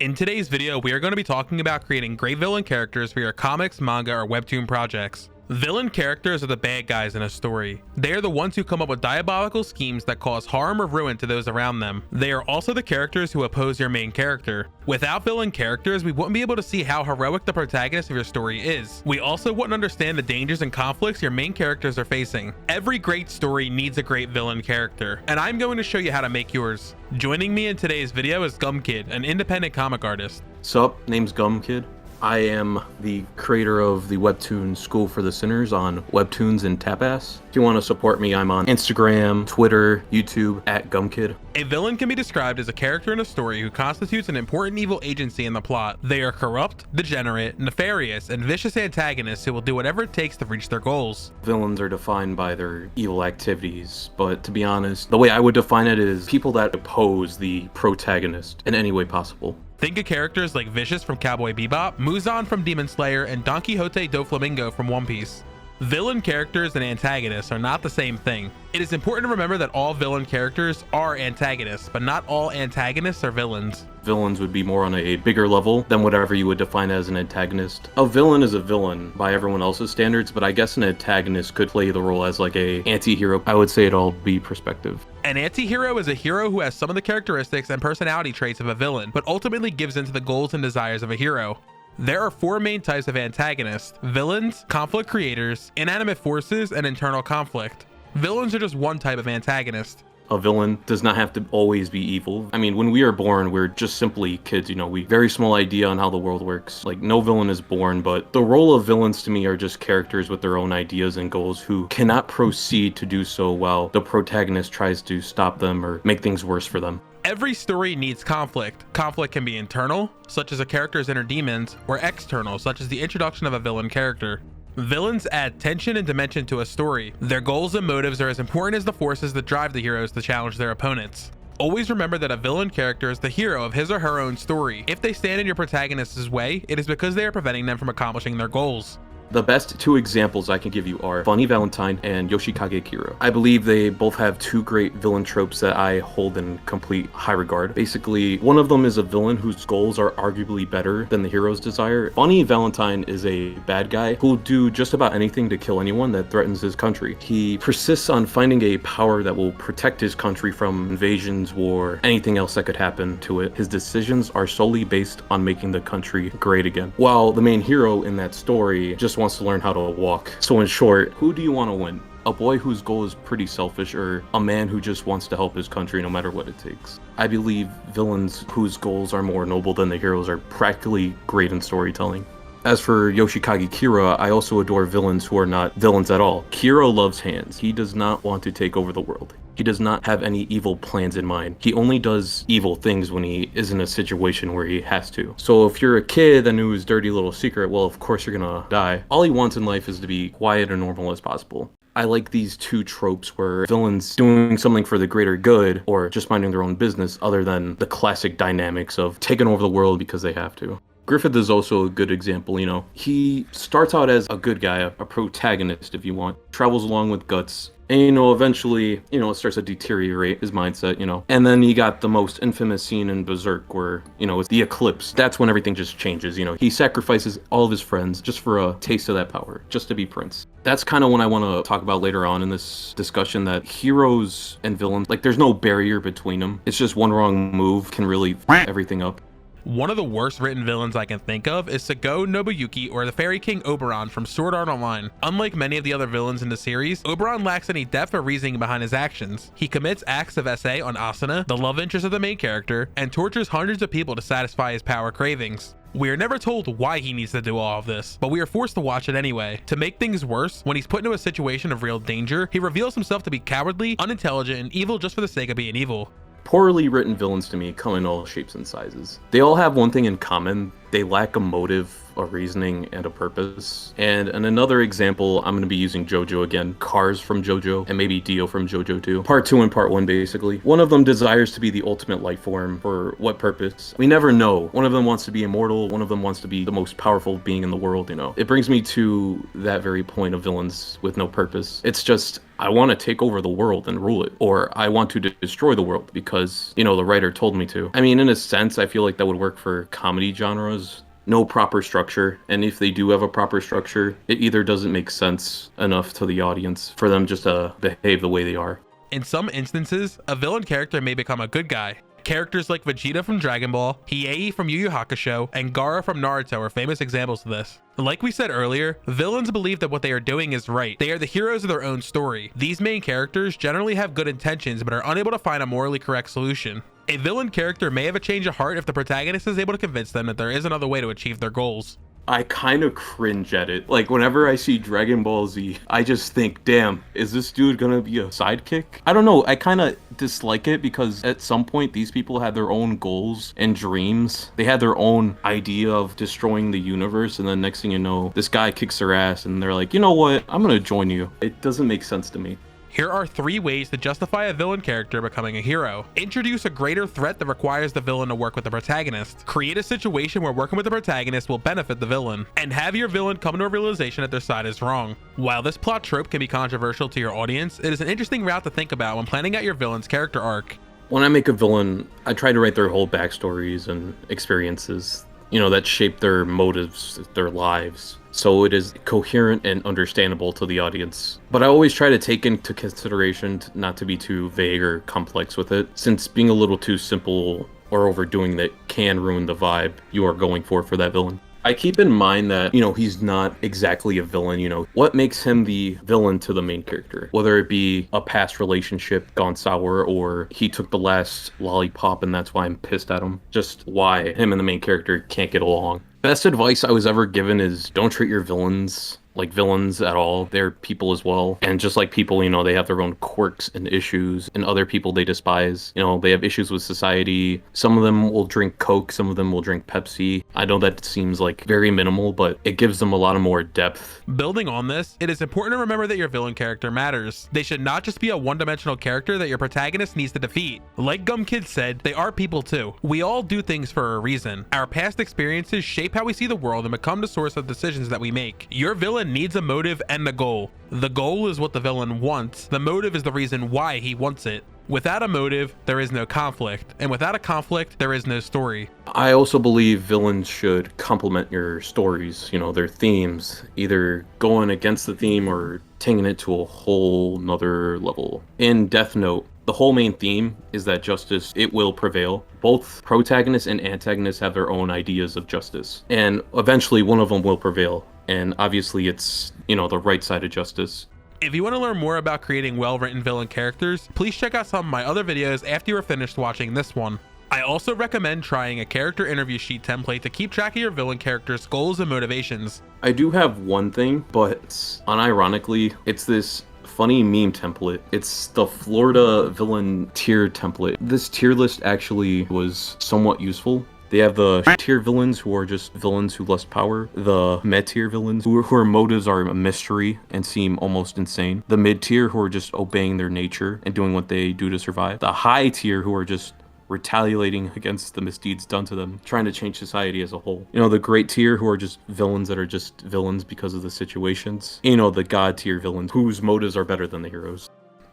In today's video, we are going to be talking about creating great villain characters for your comics, manga, or webtoon projects. Villain characters are the bad guys in a story. They are the ones who come up with diabolical schemes that cause harm or ruin to those around them. They are also the characters who oppose your main character. Without villain characters, we wouldn't be able to see how heroic the protagonist of your story is. We also wouldn't understand the dangers and conflicts your main characters are facing. Every great story needs a great villain character, and I'm going to show you how to make yours. Joining me in today's video is Gumkid, an independent comic artist. Sup, name's Gumkid. I am the creator of the webtoon School for the Sinners on Webtoons and Tapas. If you want to support me, I'm on Instagram, Twitter, YouTube, @Gumkid. A villain can be described as a character in a story who constitutes an important evil agency in the plot. They are corrupt, degenerate, nefarious, and vicious antagonists who will do whatever it takes to reach their goals. Villains are defined by their evil activities, but to be honest, the way I would define it is people that oppose the protagonist in any way possible. Think of characters like Vicious from Cowboy Bebop, Muzan from Demon Slayer, and Don Quixote Doflamingo from One Piece. Villain characters and antagonists are not the same thing. It is important to remember that all villain characters are antagonists, but not all antagonists are villains. Villains would be more on a bigger level than whatever you would define as an antagonist. A villain is a villain by everyone else's standards, but I guess an antagonist could play the role as like a anti-hero. I would say it'd all be perspective. An anti-hero is a hero who has some of the characteristics and personality traits of a villain, but ultimately gives in to the goals and desires of a hero. There are four main types of antagonists: villains, conflict creators, inanimate forces, and internal conflict. Villains are just one type of antagonist. A villain does not have to always be evil. I mean, when we are born, we're just simply kids, we very small idea on how the world works. Like, no villain is born, but the role of villains to me are just characters with their own ideas and goals who cannot proceed to do so while the protagonist tries to stop them or make things worse for them. Every story needs conflict. Conflict can be internal, such as a character's inner demons, or external, such as the introduction of a villain character. Villains add tension and dimension to a story. Their goals and motives are as important as the forces that drive the heroes to challenge their opponents. Always remember that a villain character is the hero of his or her own story. If they stand in your protagonist's way, it is because they are preventing them from accomplishing their goals. The best two examples I can give you are Funny Valentine and Yoshikage Kira. I believe they both have two great villain tropes that I hold in complete high regard. Basically, one of them is a villain whose goals are arguably better than the hero's desire. Funny Valentine is a bad guy who'll do just about anything to kill anyone that threatens his country. He persists on finding a power that will protect his country from invasions, war, anything else that could happen to it. His decisions are solely based on making the country great again. While the main hero in that story just wants to learn how to walk. So in short, who do you want to win? A boy whose goal is pretty selfish, or a man who just wants to help his country no matter what it takes? I believe villains whose goals are more noble than the heroes are practically great in storytelling. As for Yoshikage Kira, I also adore villains who are not villains at all. Kira loves hands. He does not want to take over the world. He does not have any evil plans in mind. He only does evil things when he is in a situation where he has to. So if you're a kid that knew his dirty little secret, well, of course you're gonna die. All he wants in life is to be quiet and normal as possible. I like these two tropes where villains doing something for the greater good or just minding their own business, other than the classic dynamics of taking over the world because they have to. Griffith is also a good example, He starts out as a good guy, a protagonist if you want, travels along with Guts, and eventually, it starts to deteriorate his mindset, And then you got the most infamous scene in Berserk where, it's the eclipse. That's when everything just changes, He sacrifices all of his friends just for a taste of that power, just to be prince. That's kind of what I want to talk about later on in this discussion, that heroes and villains, there's no barrier between them. It's just one wrong move can really f everything up. One of the worst written villains I can think of is Sago Nobuyuki, or the Fairy King Oberon from Sword Art Online. Unlike many of the other villains in the series, Oberon lacks any depth or reasoning behind his actions. He commits acts of SA on Asuna, the love interest of the main character, and tortures hundreds of people to satisfy his power cravings. We are never told why he needs to do all of this, but we are forced to watch it anyway. To make things worse, when he's put into a situation of real danger, he reveals himself to be cowardly, unintelligent, and evil just for the sake of being evil. Poorly written villains to me come in all shapes and sizes. They all have one thing in common: They lack a motive, a reasoning, and a purpose. And in another example, I'm going to be using JoJo again. Cars from JoJo, and maybe Dio from JoJo 2. Part 2 and Part 1, basically. One of them desires to be the ultimate life form. For what purpose? We never know. One of them wants to be immortal. One of them wants to be the most powerful being in the world, you know. It brings me to that very point of villains with no purpose. It's just, I want to take over the world and rule it, or I want to destroy the world because, you know, the writer told me to. I mean, in a sense, I feel like that would work for comedy genres. No proper structure, and if they do have a proper structure, it either doesn't make sense enough to the audience for them just to behave the way they are. In some instances, a villain character may become a good guy. Characters like Vegeta from Dragon Ball, Hiei from Yu Yu Hakusho, and Gaara from Naruto are famous examples of this. Like we said earlier, villains believe that what they are doing is right. They are the heroes of their own story. These main characters generally have good intentions but are unable to find a morally correct solution. A villain character may have a change of heart if the protagonist is able to convince them that there is another way to achieve their goals. I kind of cringe at it. Like, whenever I see Dragon Ball Z, I just think, damn, is this dude gonna be a sidekick? I don't know, I kind of dislike it because at some point these people had their own goals and dreams. They had their own idea of destroying the universe, and then next thing you know, this guy kicks their ass and they're like, you know what, I'm gonna join you. It doesn't make sense to me. Here are 3 ways to justify a villain character becoming a hero. Introduce a greater threat that requires the villain to work with the protagonist. Create a situation where working with the protagonist will benefit the villain. And have your villain come to a realization that their side is wrong. While this plot trope can be controversial to your audience, it is an interesting route to think about when planning out your villain's character arc. When I make a villain, I try to write their whole backstories and experiences, you know, that shape their motives, their lives, so it is coherent and understandable to the audience. But I always try to take into consideration not to be too vague or complex with it, since being a little too simple or overdoing that can ruin the vibe you are going for that villain. I keep in mind that, you know, he's not exactly a villain, you know. What makes him the villain to the main character? Whether it be a past relationship gone sour, or he took the last lollipop and that's why I'm pissed at him. Just why him and the main character can't get along. Best advice I was ever given is don't treat your villains like villains at all. They're people as well. And just like people, you know, they have their own quirks and issues, and other people they despise. You know, they have issues with society. Some of them will drink Coke, some of them will drink Pepsi. I know that seems like very minimal, but it gives them a lot of more depth. Building on this, it is important to remember that your villain character matters. They should not just be a one-dimensional character that your protagonist needs to defeat. Like Gum Kid said, they are people too. We all do things for a reason. Our past experiences shape how we see the world and become the source of decisions that we make. Your villain needs a motive and a goal. The goal is what the villain wants. The motive is the reason why he wants it. Without a motive, there is no conflict, and without a conflict, there is no story. I also believe villains should complement your stories, you know, their themes, either going against the theme or taking it to a whole nother level. In Death Note, the whole main theme is that justice, it will prevail. Both protagonists and antagonists have their own ideas of justice, and eventually one of them will prevail. And obviously it's, you know, the right side of justice. If you want to learn more about creating well-written villain characters, please check out some of my other videos after you are finished watching this one. I also recommend trying a character interview sheet template to keep track of your villain character's goals and motivations. I do have one thing, but unironically, it's this funny meme template. It's the Florida villain tier template. This tier list actually was somewhat useful. They have the tier villains who are just villains who lust power. The med tier villains who are motives are a mystery and seem almost insane. The mid tier who are just obeying their nature and doing what they do to survive. The high tier who are just retaliating against the misdeeds done to them, trying to change society as a whole. You know, the great tier who are just villains that are just villains because of the situations. You know, the god tier villains whose motives are better than the heroes.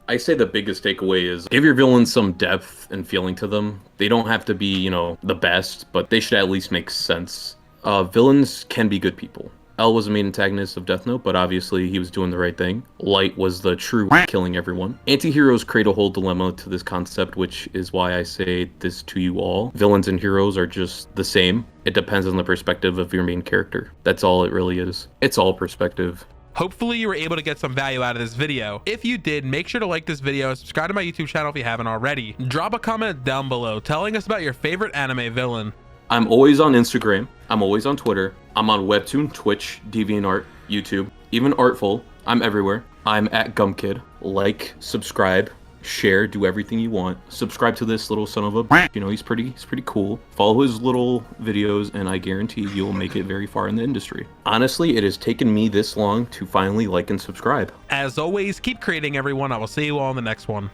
I say the biggest takeaway is give your villains some depth and feeling to them. They don't have to be, you know, the best, but they should at least make sense. Villains can be good people. L was the main antagonist of Death Note, but obviously he was doing the right thing. Light was the true killing everyone. Anti-heroes create a whole dilemma to this concept, which is why I say this to you all. Villains and heroes are just the same. It depends on the perspective of your main character. That's all it really is. It's all perspective. Hopefully you were able to get some value out of this video. If you did, make sure to like this video and subscribe to my YouTube channel if you haven't already. Drop a comment down below telling us about your favorite anime villain. I'm always on Instagram. I'm always on Twitter. I'm on Webtoon, Twitch, DeviantArt, YouTube, even Artful. I'm everywhere. I'm at GumKid. Like, subscribe, share, do everything you want. Subscribe to this little son of a, you know, he's pretty cool. Follow his little videos, and I guarantee you'll make it very far in the industry. Honestly, it has taken me this long to finally like and subscribe. As always, keep creating, everyone. I will see you all in the next one.